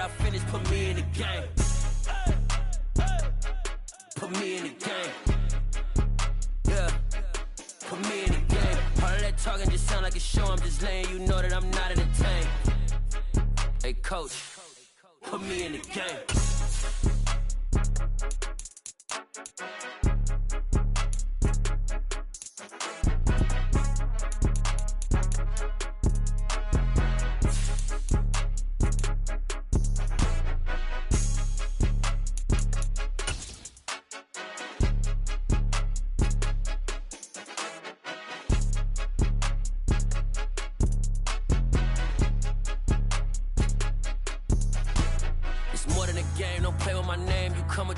I finished, put me in the game. Put me in the game. Yeah. Put me in the game. All of that talking just sound like a show. I'm just letting you know that I'm not entertained. Hey, coach, put me in the game.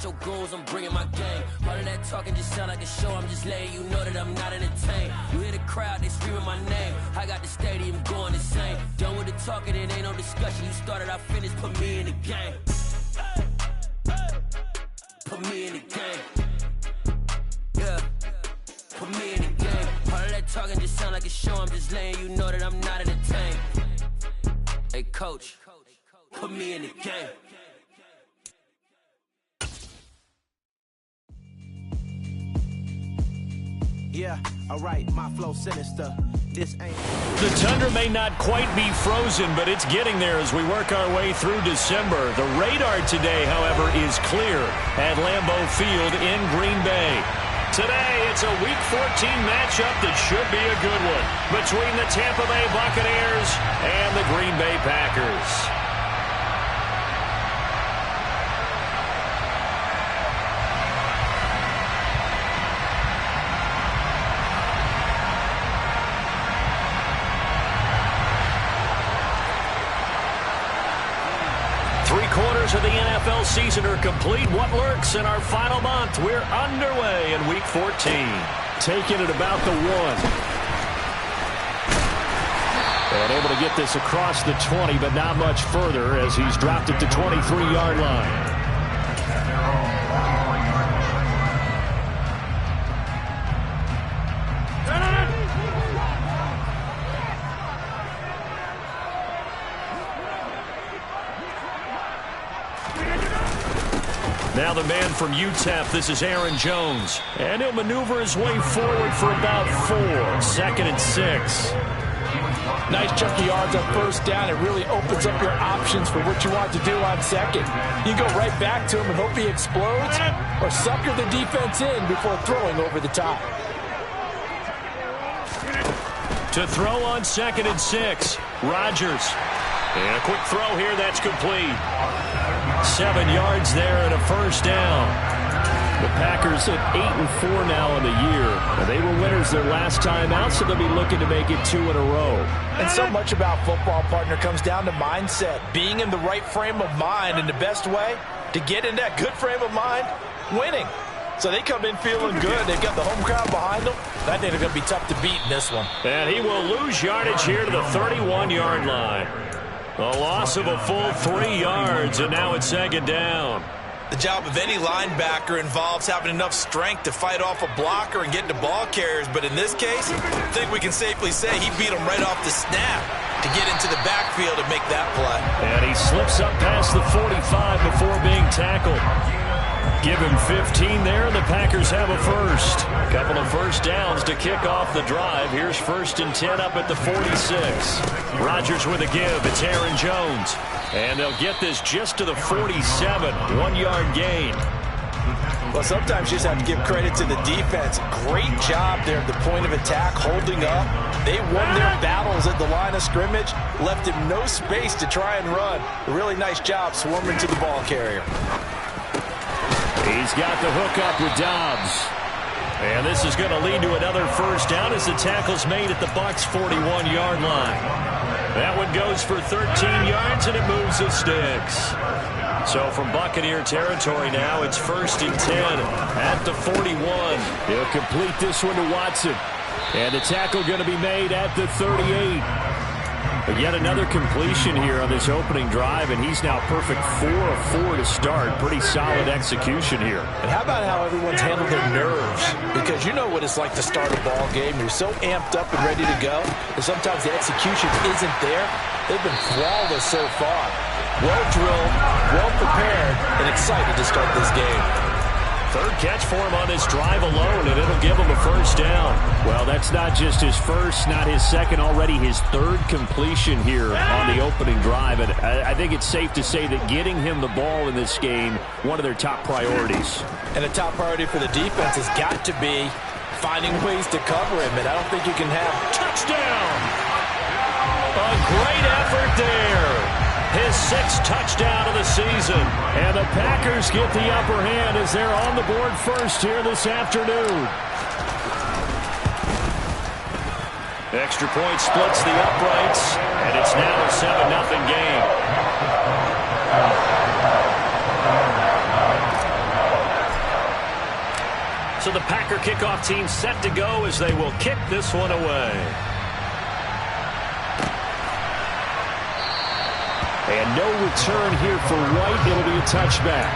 Your goons, I'm bringing my game. All of that talking just sound like a show. I'm just letting you know that I'm not entertained. You hear the crowd, they screaming my name. I got the stadium going insane. Done with the talking, it ain't no discussion. You started, I finished, put me in the game. Put me in the game. Yeah. Put me in the game. All of that talking just sound like a show. I'm just letting you know that I'm not entertained. Hey, coach, put me in the game. Yeah, alright, my flow sinister. This ain't. The tundra may not quite be frozen, but it's getting there as we work our way through December. The radar today, however, is clear at Lambeau Field in Green Bay. Today, it's a Week 14 matchup that should be a good one between the Tampa Bay Buccaneers and the Green Bay Packers. Of the NFL season are complete. What lurks in our final month? We're underway in Week 14. Taking it about the 1. And able to get this across the 20, but not much further as he's dropped it to 23-yard line. Now the man from UTEP, this is Aaron Jones. And he'll maneuver his way forward for about 4. 2nd and 6. Nice chunky yards on first down. It really opens up your options for what you want to do on second. You go right back to him and hope he explodes, or sucker the defense in before throwing over the top. To throw on 2nd and 6, Rodgers. And a quick throw here, that's complete. 7 yards there and a first down. The Packers at 8-4 now in the year. And they were winners their last time out, so they'll be looking to make it 2 in a row. And so much about football, partner, comes down to mindset. Being in the right frame of mind, and the best way to get in that good frame of mind, winning. So they come in feeling good. They've got the home crowd behind them. I think they're going to be tough to beat in this one. And he will lose yardage here to the 31-yard line. A loss of a full 3 yards, and now it's 2nd down. The job of any linebacker involves having enough strength to fight off a blocker and get to ball carriers. But in this case, I think we can safely say he beat him right off the snap to get into the backfield and make that play. And he slips up past the 45 before being tackled. Give him 15 there, and the Packers have a first. Couple of first downs to kick off the drive. Here's 1st and 10 up at the 46. Rodgers with a give. It's Aaron Jones. And they'll get this just to the 47. 1-yard gain. Well, sometimes you just have to give credit to the defense. Great job there at the point of attack, holding up. They won their battles at the line of scrimmage, left him no space to try and run. A really nice job swarming to the ball carrier. He's got the hook up with Dobbs. And this is going to lead to another first down as the tackle's made at the Bucs' 41-yard line. That one goes for 13 yards, and it moves the sticks. So from Buccaneer territory now, it's 1st and 10 at the 41. He'll complete this one to Watson. And the tackle going to be made at the 38. But yet another completion here on this opening drive, and he's now perfect 4 of 4 to start. Pretty solid execution here. And how about how everyone's handled their nerves? Because you know what it's like to start a ball game. You're so amped up and ready to go, and sometimes the execution isn't there. They've been flawless so far. Well drilled, well prepared and excited to start this game. Third catch for him on this drive alone, and it'll give him a first down. Well, that's not just his first, not his second, already his third completion here on the opening drive. And I think it's safe to say that getting him the ball in this game, one of their top priorities. And a top priority for the defense has got to be finding ways to cover him, and I don't think you can have... Touchdown! A great effort there. His sixth touchdown of the season. And the Packers get the upper hand as they're on the board first here this afternoon. Extra point splits the uprights, and it's now a 7-0 game. So the Packer kickoff team set to go as they will kick this one away. And no return here for White. It'll be a touchback.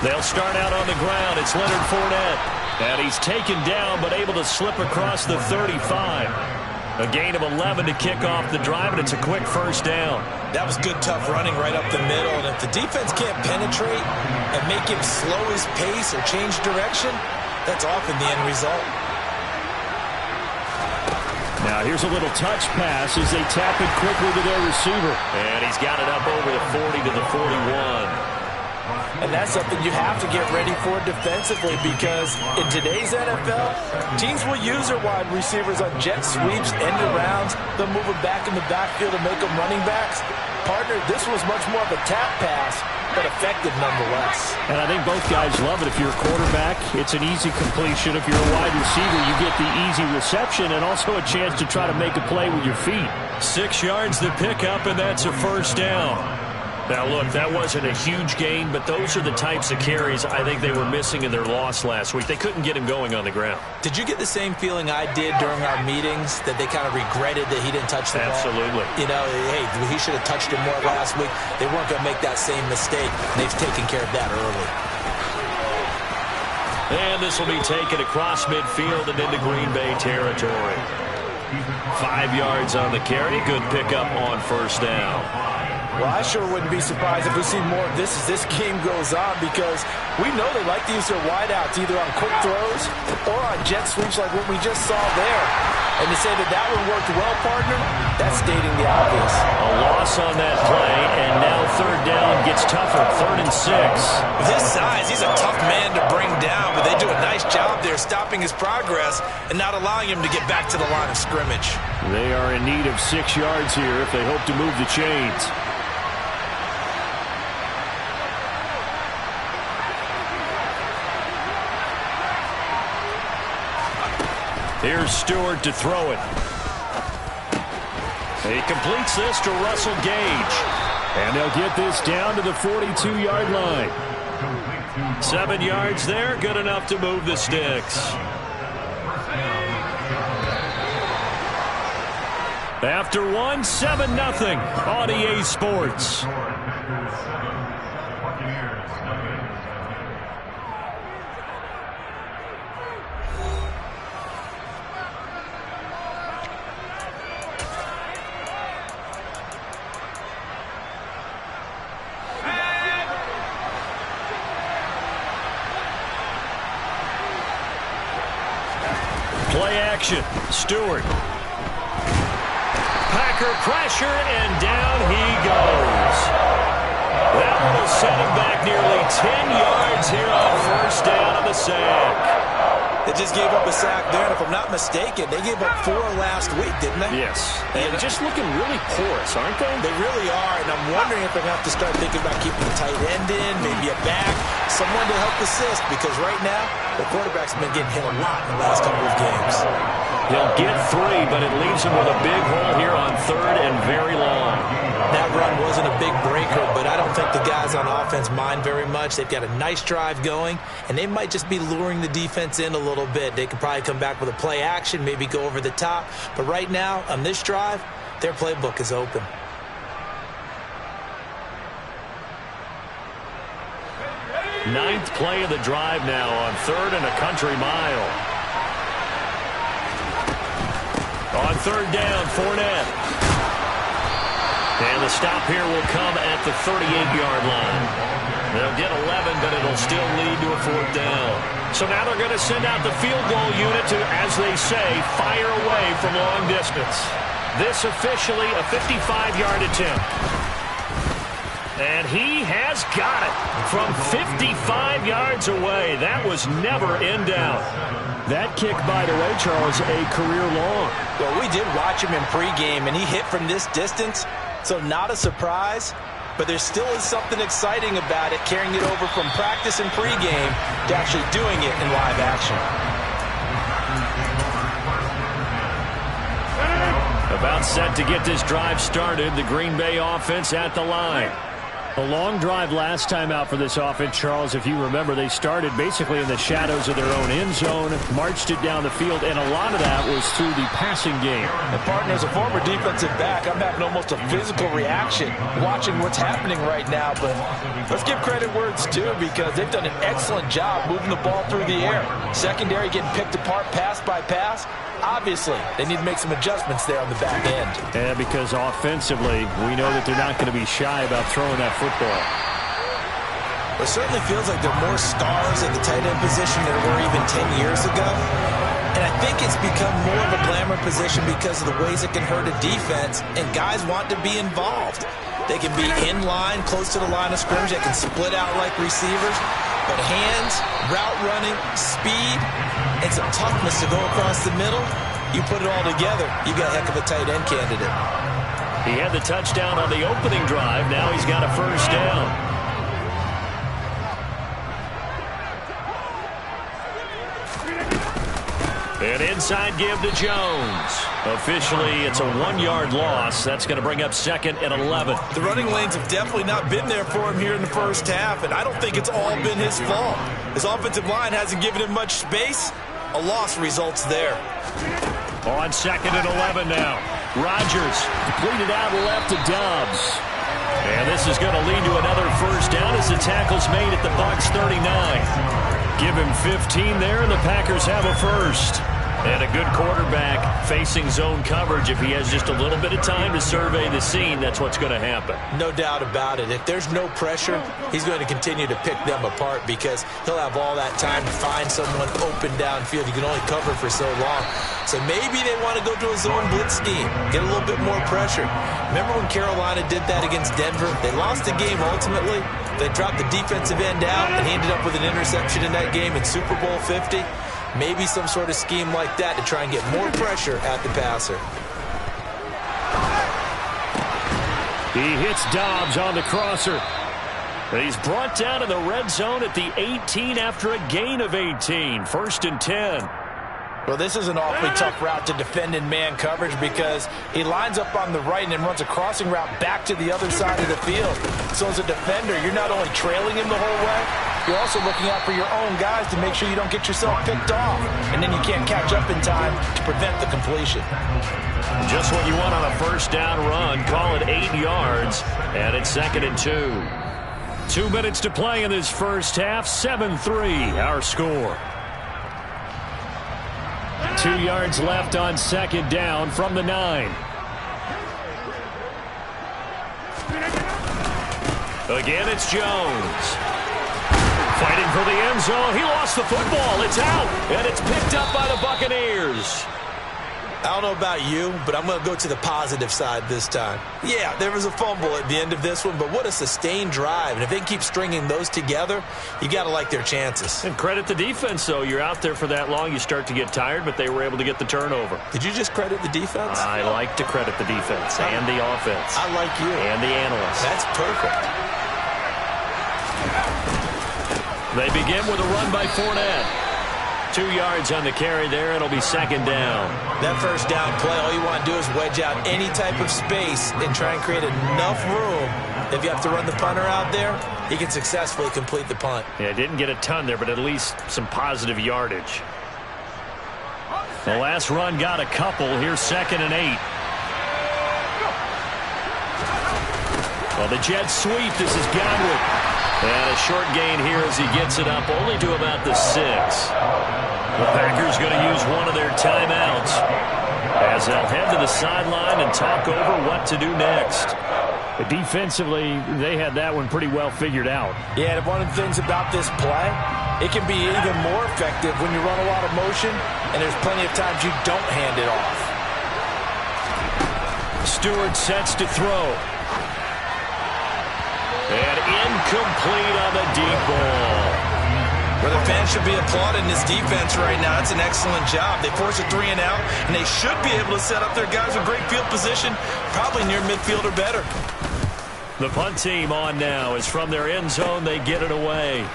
They'll start out on the ground. It's Leonard Fournette. And he's taken down, but able to slip across the 35. A gain of 11 to kick off the drive, and it's a quick first down. That was good, tough running right up the middle. And if the defense can't penetrate and make him slow his pace or change direction, that's often the end result. Now here's a little touch pass as they tap it quickly to their receiver. And he's got it up over the 40 to the 41. And that's something you have to get ready for defensively, because in today's NFL, teams will use their wide receivers on jet sweeps, end arounds. They'll move them back in the backfield to make them running backs. Partner, this was much more of a tap pass, but effective nonetheless. And I think both guys love it. If you're a quarterback, it's an easy completion. If you're a wide receiver, you get the easy reception and also a chance to try to make a play with your feet. 6 yards to pick up, and that's a first down. Now, look, that wasn't a huge gain, but those are the types of carries I think they were missing in their loss last week. They couldn't get him going on the ground. Did you get the same feeling I did during our meetings, that they kind of regretted that he didn't touch the ball? Absolutely. You know, hey, he should have touched it more last week. They weren't going to make that same mistake, and they've taken care of that early. And this will be taken across midfield and into Green Bay territory. 5 yards on the carry. Good pickup on first down. Well, I sure wouldn't be surprised if we see more of this as this game goes on, because we know they like to use their wideouts either on quick throws or on jet sweeps like what we just saw there. And to say that that one worked well, partner, that's stating the obvious. A loss on that play, and now third down gets tougher, 3rd and 6. With his size, he's a tough man to bring down, but they do a nice job there stopping his progress and not allowing him to get back to the line of scrimmage. They are in need of 6 yards here if they hope to move the chains. Here's Stewart to throw it. He completes this to Russell Gage. And they'll get this down to the 42-yard line. 7 yards there, good enough to move the sticks. After one, 7-0 on EA Sports. Play action. Stewart. Packer pressure, and down he goes. That will set him back nearly 10 yards here on first down on the sack. They just gave up a sack there, and if I'm not mistaken, they gave up 4 last week, didn't they? Yes. And just looking really porous, aren't they? They really are, and I'm wondering if they're going to have to start thinking about keeping a tight end in, maybe a back, someone to help assist, because right now, the quarterback's been getting hit a lot in the last couple of games. He'll get 3, but it leaves him with a big hole here on 3rd and very long. That run wasn't a big breaker, but I don't think the guys on offense mind very much. They've got a nice drive going, and they might just be luring the defense in a little bit. They could probably come back with a play action, maybe go over the top. But right now, on this drive, their playbook is open. Ninth play of the drive now on 3rd and a country mile. On 3rd down, Fournette. And the stop here will come at the 38-yard line. They'll get 11, but it'll still lead to a 4th down. So now they're going to send out the field goal unit to, as they say, fire away from long distance. This officially a 55-yard attempt. And he has got it from 55 yards away. That was never in doubt. That kick, by the way, Charles, a career long. Well, we did watch him in pregame, and he hit from this distance, so not a surprise. But there still is something exciting about it, carrying it over from practice and pregame to actually doing it in live action. About set to get this drive started, the Green Bay offense at the line. A long drive last time out for this offense, Charles. If you remember, they started basically in the shadows of their own end zone, marched it down the field, and a lot of that was through the passing game. And partner, as a former defensive back, I'm having almost a physical reaction watching what's happening right now. But let's give credit where it's due, because they've done an excellent job moving the ball through the air. Secondary getting picked apart pass by pass. Obviously, they need to make some adjustments there on the back end. Yeah, because offensively, we know that they're not going to be shy about throwing that football. It certainly feels like there are more stars at the tight end position than there were even 10 years ago. And I think it's become more of a glamour position because of the ways it can hurt a defense, and guys want to be involved. They can be in line, close to the line of scrimmage. They can split out like receivers. But hands, route running, speed, and some toughness to go across the middle, you put it all together, you got a heck of a tight end candidate. He had the touchdown on the opening drive. Now he's got a 1st down. An inside give to Jones. Officially, it's a 1-yard loss. That's going to bring up 2nd and 11. The running lanes have definitely not been there for him here in the first half, and I don't think it's all been his fault. His offensive line hasn't given him much space. A loss results there. On 2nd and 11 now. Rodgers completed out left to Dobbs. And this is going to lead to another 1st down as the tackle's made at the Bucs 39. Give him 15 there, and the Packers have a 1st. And a good quarterback facing zone coverage. If he has just a little bit of time to survey the scene, that's what's going to happen. No doubt about it. If there's no pressure, he's going to continue to pick them apart because he'll have all that time to find someone open downfield. You can only cover for so long. So maybe they want to go to a zone blitz scheme, get a little bit more pressure. Remember when Carolina did that against Denver? They lost the game ultimately. They dropped the defensive end out, and he ended up with an interception in that game in Super Bowl 50. Maybe some sort of scheme like that to try and get more pressure at the passer. He hits Dobbs on the crosser. And he's brought down in the red zone at the 18 after a gain of 18. 1st and 10. Well, this is an awfully tough route to defend in man coverage because he lines up on the right and then runs a crossing route back to the other side of the field. So as a defender, you're not only trailing him the whole way, you're also looking out for your own guys to make sure you don't get yourself picked off. And then you can't catch up in time to prevent the completion. Just what you want on a 1st down run. Call it 8 yards, and it's 2nd and 2. 2 minutes to play in this first half. 7-3 our score. 2 yards left on 2nd down from the 9. Again, it's Jones. Fighting for the end zone. He lost the football. It's out, and it's picked up by the Buccaneers. I don't know about you, but I'm going to go to the positive side this time. Yeah, there was a fumble at the end of this one, but what a sustained drive. And if they keep stringing those together, you got to like their chances. And credit the defense, though. You're out there for that long, you start to get tired, but they were able to get the turnover. Did you just credit the defense? I like to credit the defense and the offense. I like you. And the analysts. That's perfect. They begin with a run by Fournette. 2 yards on the carry there. It'll be second down. That first down play, all you want to do is wedge out any type of space and try and create enough room. If you have to run the punter out there, he can successfully complete the punt. Yeah, didn't get a ton there, but at least some positive yardage. The last run got a couple. Here's 2nd and 8. Well, the jet sweep. This is Godwin. And a short gain here as he gets it up only to about the 6. The Packers going to use one of their timeouts as they'll head to the sideline and talk over what to do next. But defensively, they had that one pretty well figured out. Yeah, and one of the things about this play, it can be even more effective when you run a lot of motion, and there's plenty of times you don't hand it off. Stewart sets to throw. And incomplete on the deep ball. Where the fans should be applauding this defense right now. That's an excellent job. They force a 3 and out, and they should be able to set up their guys with great field position, probably near midfield or better. The punt team on now is from their end zone. They get it away.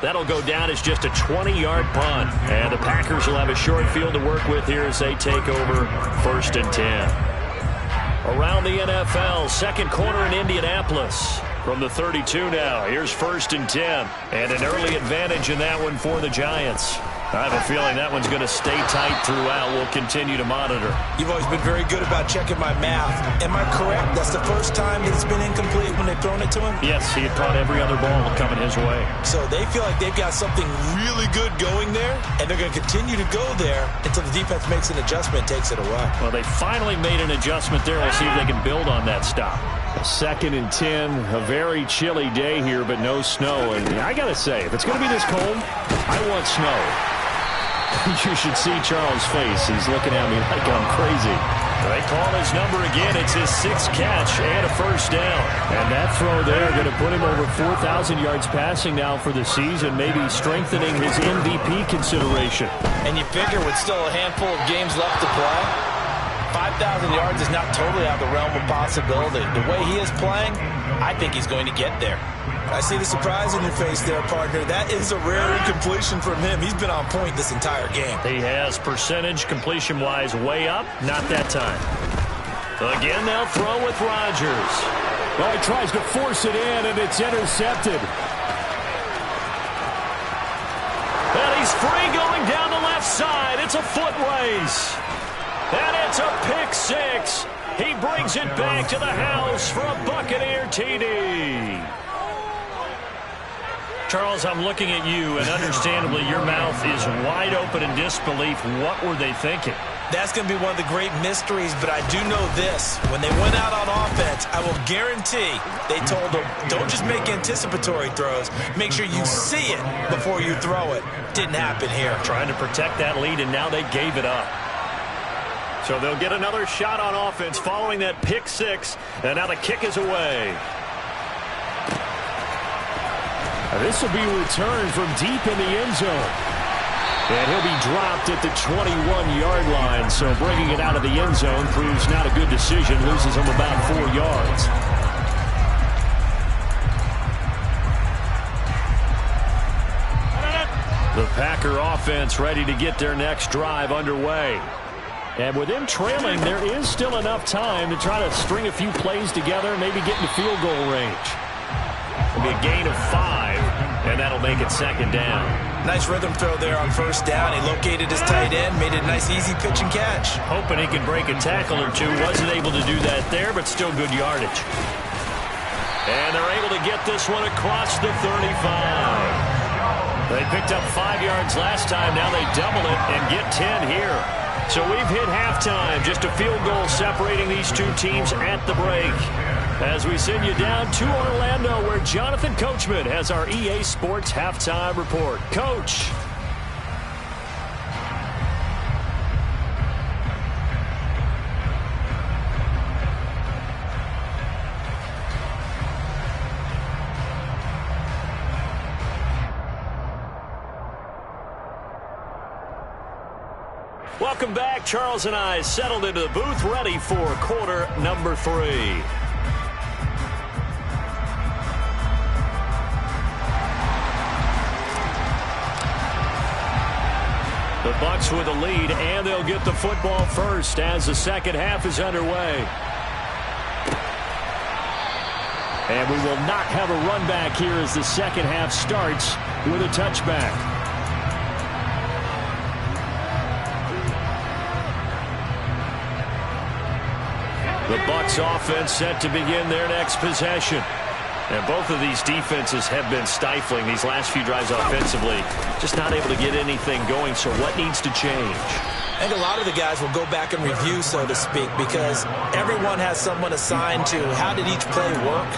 That'll go down as just a 20-yard punt. And the Packers will have a short field to work with here as they take over 1st and 10. Around the NFL, second quarter in Indianapolis. From the 32 now, here's 1st and 10. And an early advantage in that one for the Giants. I have a feeling that one's going to stay tight throughout. We'll continue to monitor. You've always been very good about checking my math. Am I correct? That's the first time that it's been incomplete when they've thrown it to him? Yes, he had caught every other ball coming his way. So they feel like they've got something really good going there, and they're going to continue to go there until the defense makes an adjustment and takes it away. Well, they finally made an adjustment there. We'll see if they can build on that stop. 2nd and 10, a very chilly day here, but no snow. And I got to say, if it's going to be this cold, I want snow. You should see Charles' face. He's looking at me like I'm crazy. They call his number again. It's his 6th catch and a first down. And that throw there going to put him over 4,000 yards passing now for the season, maybe strengthening his MVP consideration. And you figure with still a handful of games left to play, 5,000 yards is not totally out of the realm of possibility. The way he is playing, I think he's going to get there. I see the surprise in your face there, partner. That is a rare incompletion from him. He's been on point this entire game. He has percentage completion-wise way up. Not that time. Again, they'll throw with Rodgers. Well, he tries to force it in, and it's intercepted. And he's free going down the left side. It's a foot race. And it's a pick 6. He brings it back to the house for a Buccaneer TD. Charles, I'm looking at you, and understandably your mouth is wide open in disbelief. What were they thinking? That's going to be one of the great mysteries, but I do know this. When they went out on offense, I will guarantee they told them, don't just make anticipatory throws. Make sure you see it before you throw it. Didn't happen here. Trying to protect that lead, and now they gave it up. So they'll get another shot on offense following that pick 6, and now the kick is away. This will be returned from deep in the end zone. And he'll be dropped at the 21-yard line. So bringing it out of the end zone proves not a good decision. Loses him about 4 yards. The Packer offense ready to get their next drive underway. And with them trailing, there is still enough time to try to string a few plays together, maybe get into field goal range. It'll be a gain of 5, and that'll make it second down. Nice rhythm throw there on first down. He located his tight end, made it a nice easy pitch and catch. Hoping he can break a tackle or two. Wasn't able to do that there, but still good yardage. And they're able to get this one across the 35. They picked up 5 yards last time. Now they double it and get 10 here. So we've hit halftime. Just a field goal separating these two teams at the break. As we send you down to Orlando, where Jonathan Coachman has our EA Sports halftime report. Coach. Welcome back. Charles and I settled into the booth, ready for quarter number 3. The Bucs with a lead, and they'll get the football first as the second half is underway. And we will not have a run back here as the second half starts with a touchback. The Bucs offense set to begin their next possession. And both of these defenses have been stifling these last few drives offensively. Just not able to get anything going, so what needs to change? I think a lot of the guys will go back and review, so to speak, because everyone has someone assigned to how did each play work.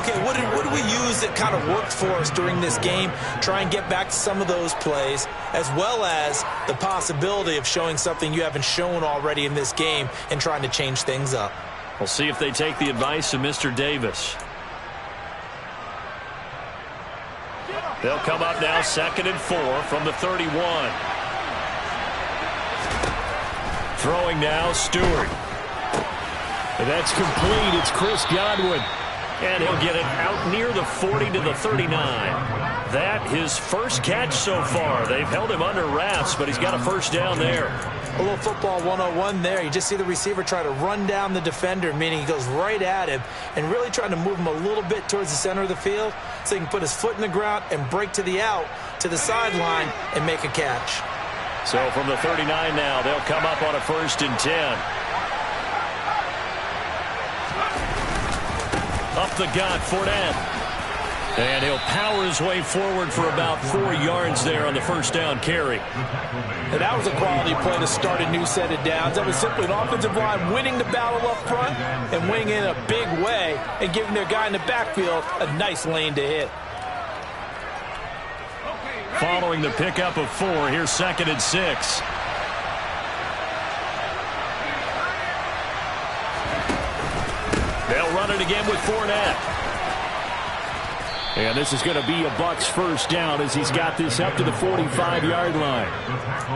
Okay, what did we use that kind of worked for us during this game? Try and get back to some of those plays, as well as the possibility of showing something you haven't shown already in this game and trying to change things up. We'll see if they take the advice of Mr. Davis. They'll come up now 2nd and 4 from the 31. Throwing now, Stewart. And that's complete. It's Chris Godwin. And he'll get it out near the 40 to the 39. That his first catch so far. They've held him under wraps, but he's got a first down there. A little football 101 there. You just see the receiver try to run down the defender, meaning he goes right at him and really trying to move him a little bit towards the center of the field so he can put his foot in the ground and break to the out, to the sideline, and make a catch. So from the 39 now, they'll come up on a 1st and 10. Up the gut, Fournette. And he'll power his way forward for about 4 yards there on the first down carry. And that was a quality play to start a new set of downs. That was simply an offensive line winning the battle up front and winning in a big way and giving their guy in the backfield a nice lane to hit. Following the pickup of 4, here's 2nd and 6. They'll run it again with Fournette. And this is going to be a Bucs first down as he's got this up to the 45-yard line.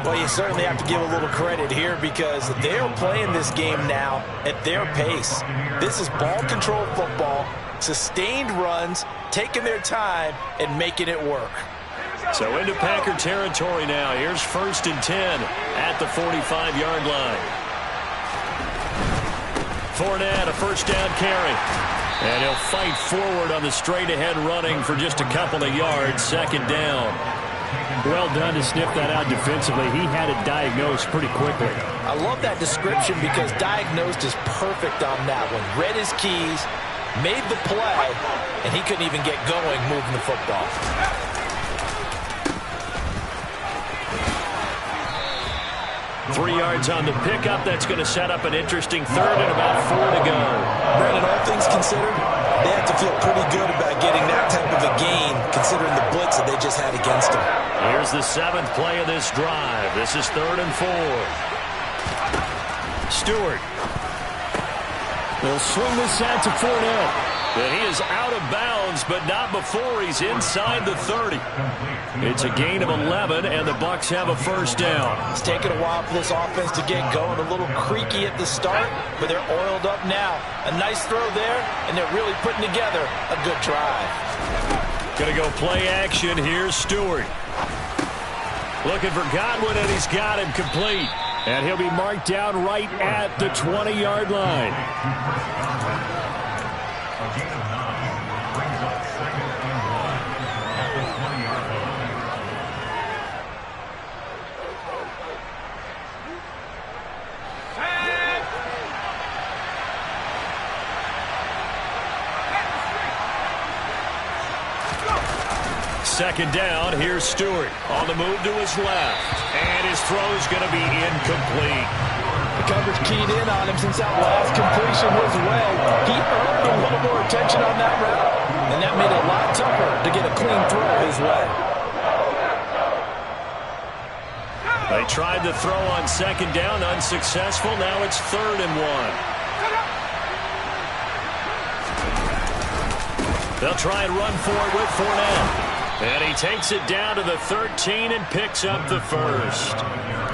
Well, you certainly have to give a little credit here because they're playing this game now at their pace. This is ball control football, sustained runs, taking their time, and making it work. So into Packer territory now. Here's 1st and 10 at the 45-yard line. Fournette, a first down carry. And he'll fight forward on the straight-ahead running for just a couple of yards. 2nd down. Well done to sniff that out defensively. He had it diagnosed pretty quickly. I love that description because diagnosed is perfect on that one. Read his keys, made the play, and he couldn't even get going moving the football. Three yards on the pickup. That's going to set up an interesting 3rd and about 4 to go. Brandon, all things considered, they have to feel pretty good about getting that type of a gain considering the blitz that they just had against them. Here's the 7th play of this drive. This is 3rd and 4. Stewart. They'll swing this out to Fournette. But he is out of bounds, but not before he's inside the 30. It's a gain of 11, and the Bucs have a first down. It's taken a while for this offense to get going. A little creaky at the start, but they're oiled up now. A nice throw there, and they're really putting together a good drive. Going to go play action. Here's Stewart. Looking for Godwin, and he's got him complete. And he'll be marked down right at the 20-yard line. Second down, here's Stewart on the move to his left. And his throw's going to be incomplete. The coverage keyed in on him since that last completion his way. He earned a little more attention on that route, and that made it a lot tougher to get a clean throw his way. They tried to throw on 2nd down, unsuccessful. Now it's 3rd and 1. They'll try and run for it with Fournette. And he takes it down to the 13 and picks up the first.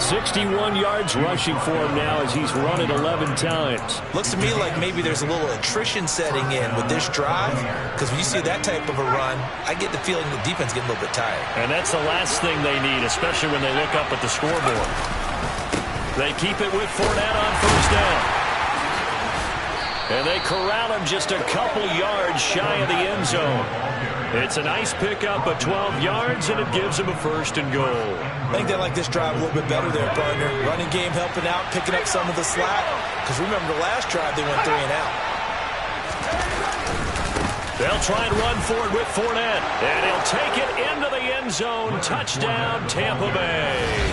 61 yards rushing for him now as he's run it 11 times. Looks to me like maybe there's a little attrition setting in with this drive, because when you see that type of a run, I get the feeling the defense getting a little bit tired. And that's the last thing they need, especially when they look up at the scoreboard. They keep it with Fournette on first down. And they corral him just a couple yards shy of the end zone. It's a nice pickup of 12 yards, and it gives them a first and goal. I think they like this drive a little bit better there, partner. Running game helping out, picking up some of the slack. Because remember the last drive, they went 3 and out. They'll try and run for it with Fournette. And he'll take it into the end zone. Touchdown, Tampa Bay.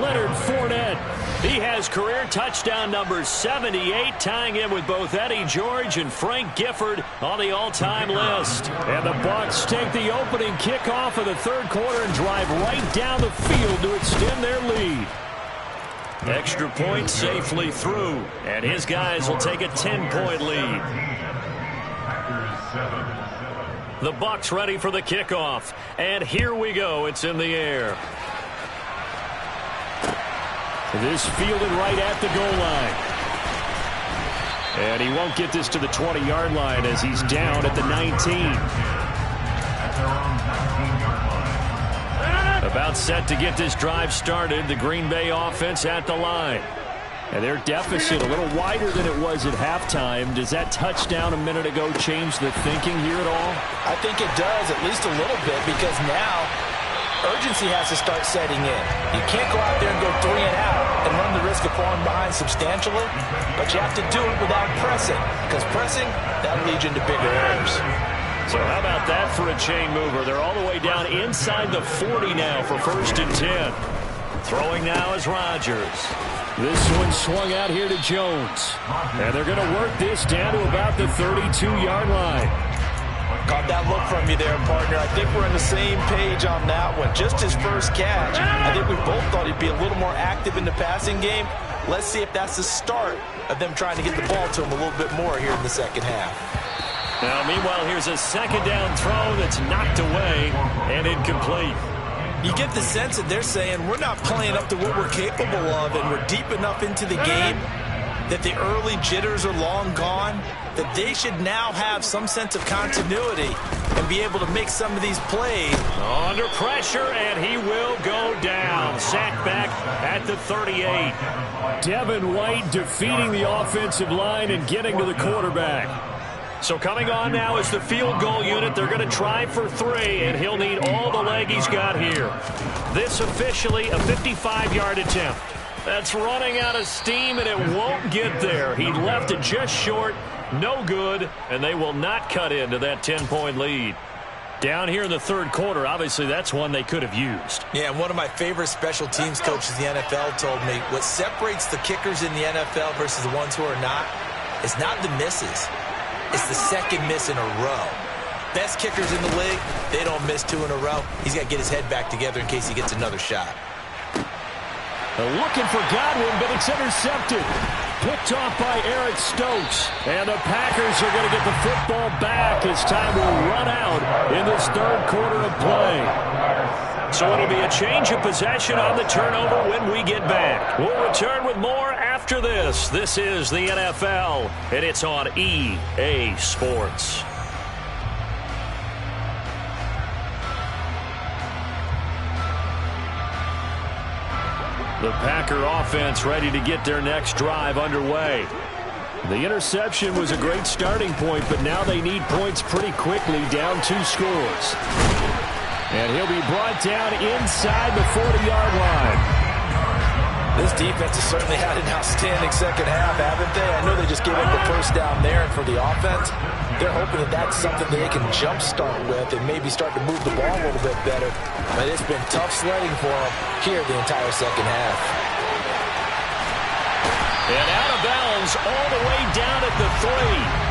Leonard Fournette. He has career touchdown number 78, tying him with both Eddie George and Frank Gifford on the all-time list. And the Bucs take the opening kickoff of the third quarter and drive right down the field to extend their lead. Extra point safely through, and his guys will take a 10-point lead. The Bucs ready for the kickoff, and here we go. It's in the air. This fielded right at the goal line. And he won't get this to the 20-yard line as he's down at the 19. About set to get this drive started. The Green Bay offense at the line. And their deficit a little wider than it was at halftime. Does that touchdown a minute ago change the thinking here at all? I think it does, at least a little bit, because now urgency has to start setting in. You can't go out there and go 3 and out and run the risk of falling behind substantially, but you have to do it without pressing, because pressing, that'll lead you into bigger errors. So how about that for a chain mover? They're all the way down inside the 40 now for 1st and 10. Throwing now is Rodgers. This one swung out here to Jones. And they're going to work this down to about the 32-yard line. Caught that look from you there, partner. I think we're on the same page on that one. Just his first catch. I think we both thought he'd be a little more active in the passing game. Let's see if that's the start of them trying to get the ball to him a little bit more here in the second half. Now, meanwhile, here's a second down throw that's knocked away and incomplete. You get the sense that they're saying we're not playing up to what we're capable of, and we're deep enough into the game that the early jitters are long gone, that they should now have some sense of continuity and be able to make some of these plays. Under pressure, and he will go down. Sacked back at the 38. Devin White defeating the offensive line and getting to the quarterback. So coming on now is the field goal unit. They're going to try for 3, and he'll need all the leg he's got here. This officially a 55-yard attempt. That's running out of steam, and it won't get there. He left it just short, no good, and they will not cut into that 10-point lead. Down here in the third quarter, obviously that's one they could have used. Yeah, and one of my favorite special teams coaches in the NFL told me what separates the kickers in the NFL versus the ones who are not is not the misses. It's the second miss in a row. Best kickers in the league, they don't miss 2 in a row. He's got to get his head back together in case he gets another shot. Looking for Godwin, but it's intercepted. Picked off by Eric Stokes. And the Packers are going to get the football back as time will run out in this third quarter of play. So it'll be a change of possession on the turnover when we get back. We'll return with more after this. This is the NFL, and it's on EA Sports. The Packer offense ready to get their next drive underway. The interception was a great starting point, but now they need points pretty quickly, down 2 scores. And he'll be brought down inside the 40-yard line. This defense has certainly had an outstanding second half, haven't they? I know they just gave up the first down there, and for the offense, they're hoping that that's something that they can jumpstart with and maybe start to move the ball a little bit better. But it's been tough sledding for them here the entire second half. And out of bounds all the way down at the 3.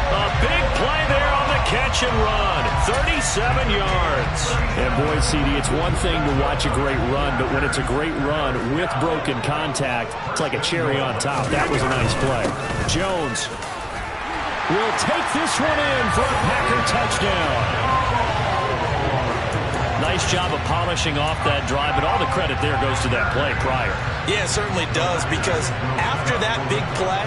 A big play there on the catch and run. 37 yards. And boy, CD, it's one thing to watch a great run, but when it's a great run with broken contact, it's like a cherry on top. That was a nice play. Jones will take this one in for a Packer touchdown. nice job of polishing off that drive, but all the credit there goes to that play prior. Yeah, it certainly does, because after that big play,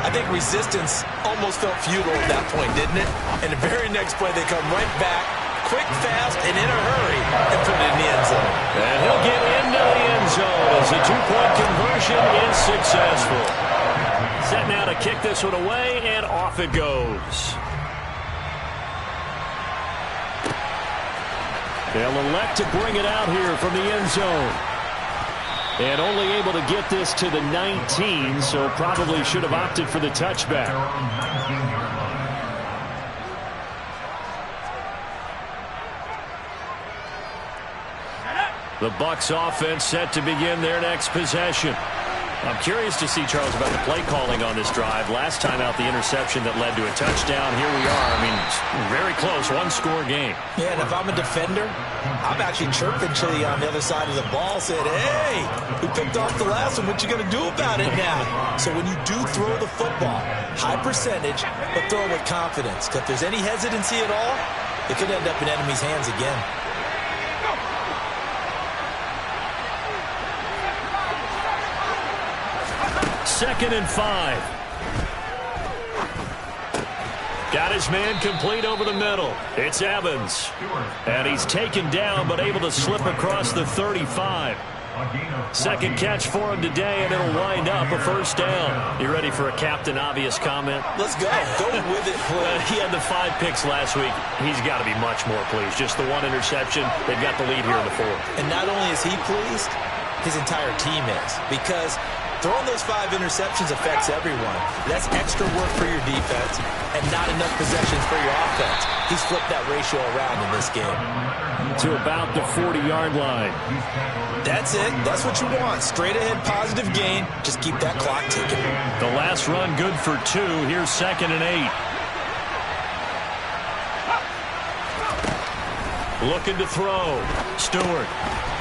I think resistance almost felt futile at that point, didn't it? And the very next play, they come right back, quick, fast, and in a hurry, and put it in the end zone. And he'll get into the end zone as the two-point conversion is successful. Set now to kick this one away, and off it goes. They'll elect to bring it out here from the end zone. And only able to get this to the 19, so probably should have opted for the touchback. The Bucs offense set to begin their next possession. I'm curious to see, Charles, about the play calling on this drive. Last time out, the interception that led to a touchdown. Here we are. I mean, very close, one-score game. Yeah, and if I'm a defender, I'm actually chirping Chili on the other side of the ball, saying, hey, we picked off the last one. What you going to do about it now? So when you do throw the football, high percentage, but throw it with confidence. Because if there's any hesitancy at all, it could end up in enemy's hands again. Second and 5. Got his man complete over the middle. It's Evans. And he's taken down, but able to slip across the 35. Second catch for him today, and it'll wind up a first down. You ready for a Captain Obvious comment? Let's go. Go with it, please. He had the 5 picks last week. He's got to be much more pleased. Just the one interception. They've got the lead here in the fourth. And not only is he pleased, his entire team is. Because throwing those 5 interceptions affects everyone. That's extra work for your defense and not enough possessions for your offense. He's flipped that ratio around in this game. To about the 40-yard line. That's it. That's what you want. Straight ahead positive gain. Just keep that clock ticking. The last run good for 2. Here's second and 8. Looking to throw. Stewart.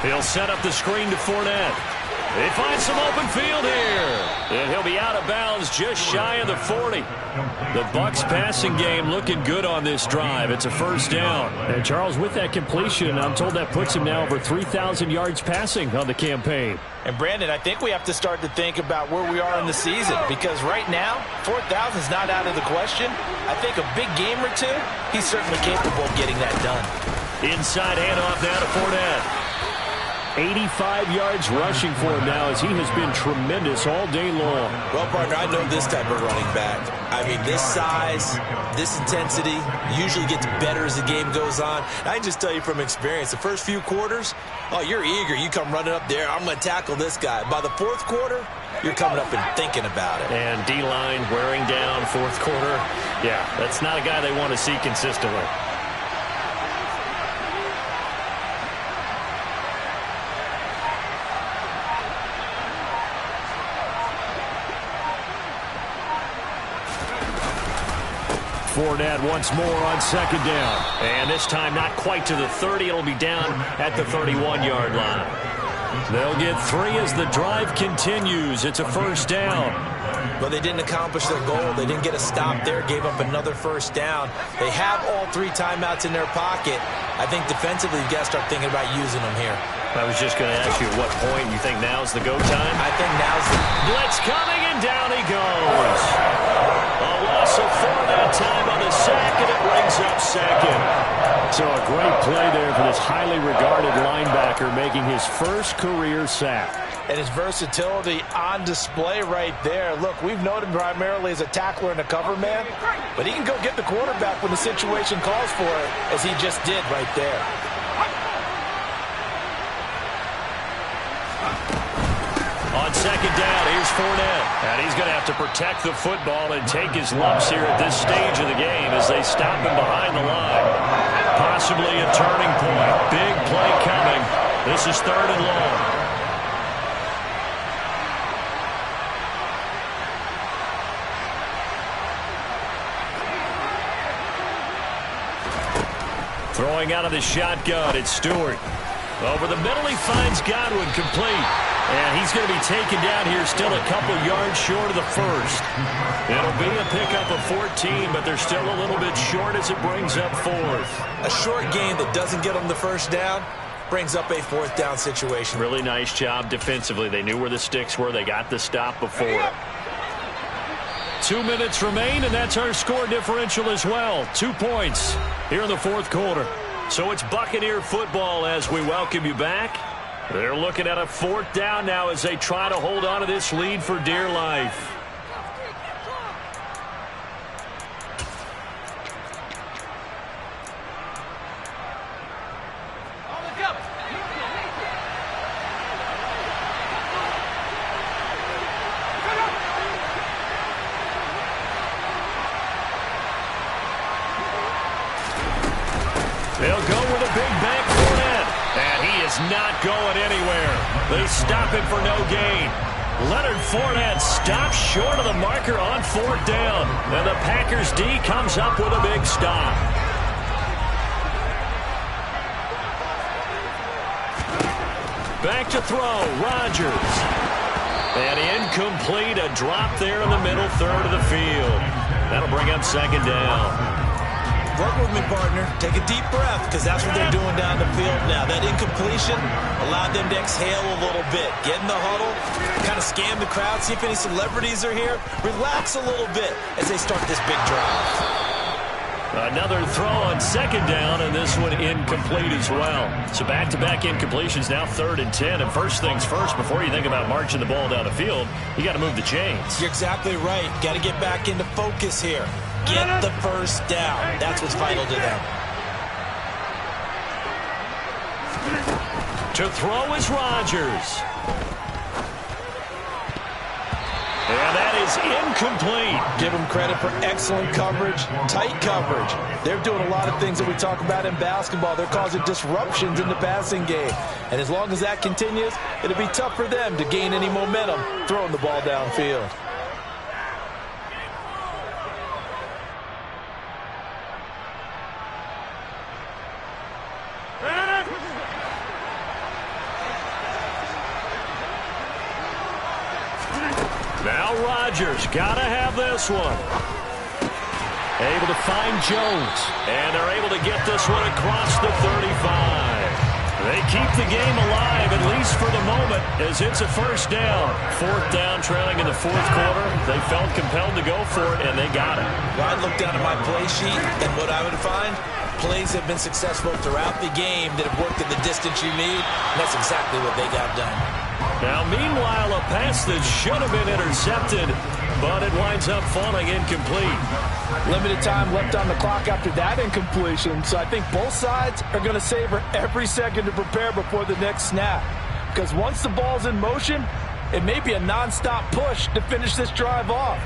He'll set up the screen to Fournette. They find some open field here. And he'll be out of bounds just shy of the 40. The Bucs passing game looking good on this drive. It's a first down. And Charles, with that completion, I'm told that puts him now over 3,000 yards passing on the campaign. And Brandon, I think we have to start to think about where we are in the season, because right now, 4,000 is not out of the question. I think a big game or two, he's certainly capable of getting that done. Inside handoff now to Fournette. 85 yards rushing for him now, as he has been tremendous all day long. Well, partner, I know this type of running back. I mean, this size, this intensity usually gets better as the game goes on. I can just tell you from experience, the first few quarters, oh, you're eager. You come running up there, I'm going to tackle this guy. By the fourth quarter, you're coming up and thinking about it. And D-line wearing down fourth quarter. Yeah, that's not a guy they want to see consistently. Fournette once more on second down. And this time not quite to the 30. It'll be down at the 31-yard line. They'll get 3 as the drive continues. It's a first down. But they didn't accomplish their goal. They didn't get a stop there, gave up another first down. They have all 3 timeouts in their pocket. I think defensively, you've got to start thinking about using them here. I was just going to ask you at what point you think now's the go time? I think now's the... Blitz coming, and down he goes. A loss of 4 that time on the sack, and it brings up second. So a great play there for this highly regarded linebacker, making his first career sack. And his versatility on display right there. Look, we've known him primarily as a tackler and a cover man, but he can go get the quarterback when the situation calls for it, as he just did right there. On second down, here's Fournette. And he's going to have to protect the football and take his lumps here at this stage of the game as they stop him behind the line. Possibly a turning point. Big play coming. This is 3rd and long. Throwing out of the shotgun, it's Stewart. Over the middle, he finds Godwin complete. And he's going to be taken down here still a couple yards short of the first. It'll be a pickup of 14, but they're still a little bit short as it brings up fourth. A short gain that doesn't get them the first down brings up a fourth down situation. Really nice job defensively. They knew where the sticks were. They got the stop before. 2 minutes remain, and that's our score differential as well. 2 points here in the fourth quarter. So it's Buccaneer football as we welcome you back. They're looking at a fourth down now as they try to hold on to this lead for dear life. They'll go with a big bank Fournette. And he is not going anywhere. They stop him for no gain. Leonard Fournette stops short of the marker on fourth down. And the Packers D comes up with a big stop. Back to throw. Rodgers. And incomplete. A drop there in the middle third of the field. That'll bring up second down. Work with me, partner. Take a deep breath, because that's what they're doing down the field now. That incompletion allowed them to exhale a little bit. Get in the huddle, kind of scan the crowd, see if any celebrities are here. Relax a little bit as they start this big drive. Another throw on second down, and this one incomplete as well. So back-to-back incompletions, now 3rd and 10. And first things first, before you think about marching the ball down the field, you got to move the chains. You're exactly right. Got to get back into focus here. Get the first down. That's what's vital to them. To throw is Rodgers. And that is incomplete. Give them credit for excellent coverage, tight coverage. They're doing a lot of things that we talk about in basketball. They're causing disruptions in the passing game. And as long as that continues, it'll be tough for them to gain any momentum throwing the ball downfield. Now Rodgers, gotta have this one. Able to find Jones, and they're able to get this one across the 35. They keep the game alive, at least for the moment, as it's a first down. Fourth down, trailing in the fourth quarter. They felt compelled to go for it, and they got it. Well, I'd look down at my play sheet, and what I would find, plays have been successful throughout the game that have worked in the distance you need, and that's exactly what they got done. Now, meanwhile, a pass that should have been intercepted, but it winds up falling incomplete. Limited time left on the clock after that incompletion, so I think both sides are going to savor every second to prepare before the next snap. Because once the ball's in motion, it may be a nonstop push to finish this drive off.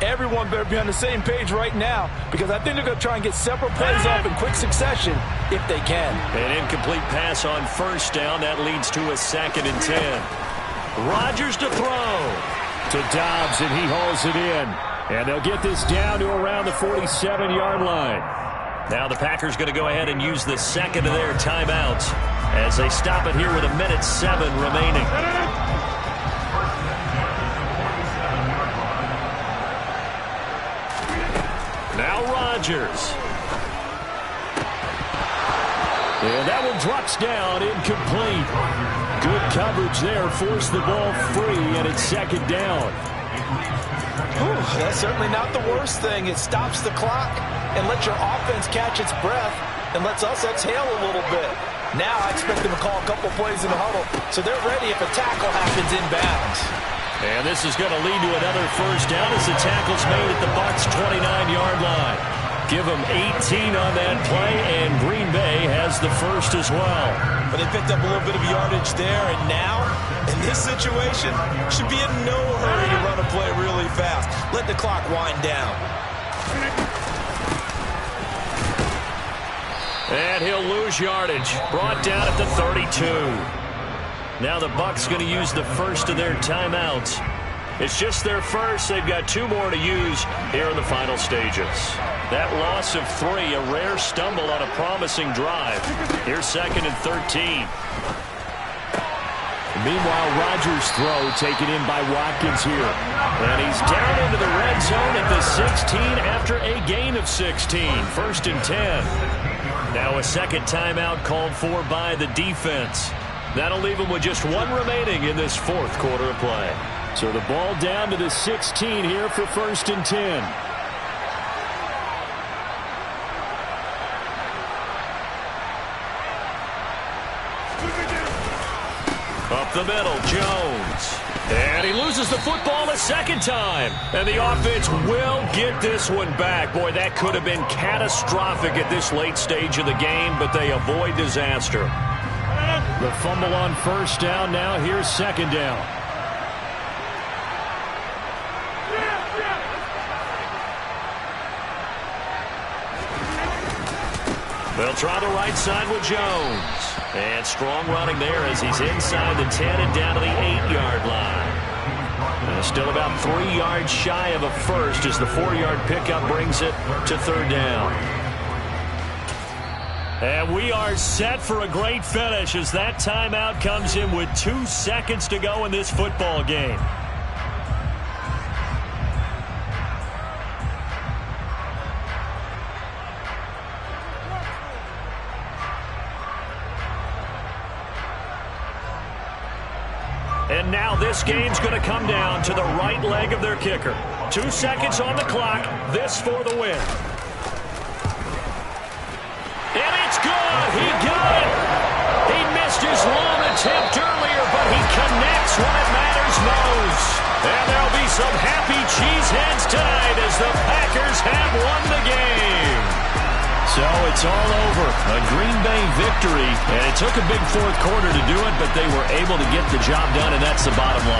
Everyone better be on the same page right now, because I think they're going to try and get several plays off in quick succession if they can. An incomplete pass on first down. That leads to a 2nd and 10. Rodgers to throw. To Dobbs, and he hauls it in. And they'll get this down to around the 47-yard line. Now the Packers going to go ahead and use the second of their timeouts as they stop it here with 1:07 remaining. Now Rodgers. And that one drops down, incomplete. Good coverage there, forced the ball free, and it's second down. Whew, that's certainly not the worst thing. It stops the clock and lets your offense catch its breath and lets us exhale a little bit. Now I expect them to call a couple plays in the huddle, so they're ready if a tackle happens inbounds. And this is going to lead to another first down as the tackle's made at the Bucs' 29-yard line. Give them 18 on that play, and Green Bay has the first as well. But they picked up a little bit of yardage there, and now, in this situation, should be in no hurry to run a play really fast. Let the clock wind down. And he'll lose yardage. Brought down at the 32. Now the Bucs going to use the first of their timeouts. It's just their first. They've got 2 more to use here in the final stages. That loss of 3, a rare stumble on a promising drive. Here's 2nd and 13. Meanwhile, Rodgers' throw taken in by Watkins here. And he's down into the red zone at the 16 after a gain of 16. 1st and 10. Now a second timeout called for by the defense. That'll leave them with just one remaining in this fourth quarter of play. So the ball down to the 16 here for 1st and 10. Up the middle, Jones. And he loses the football a second time. And the offense will get this one back. Boy, that could have been catastrophic at this late stage of the game, but they avoid disaster. The fumble on 1st down. Now here's 2nd down. They'll try the right side with Jones. And strong running there as he's inside the 10 and down to the 8-yard line. Still about 3 yards shy of a first as the 4-yard pickup brings it to 3rd down. And we are set for a great finish as that timeout comes in with 2 seconds to go in this football game. And now this game's going to come down to the right leg of their kicker. 2 seconds on the clock. This for the win. And it's good. He got it. He missed his long attempt earlier, but he connects when it matters most. And there'll be some happy cheeseheads tonight as the Packers have won the game. So it's all over. A Green Bay victory, and it took a big fourth quarter to do it, but they were able to get the job done, and that's the bottom line.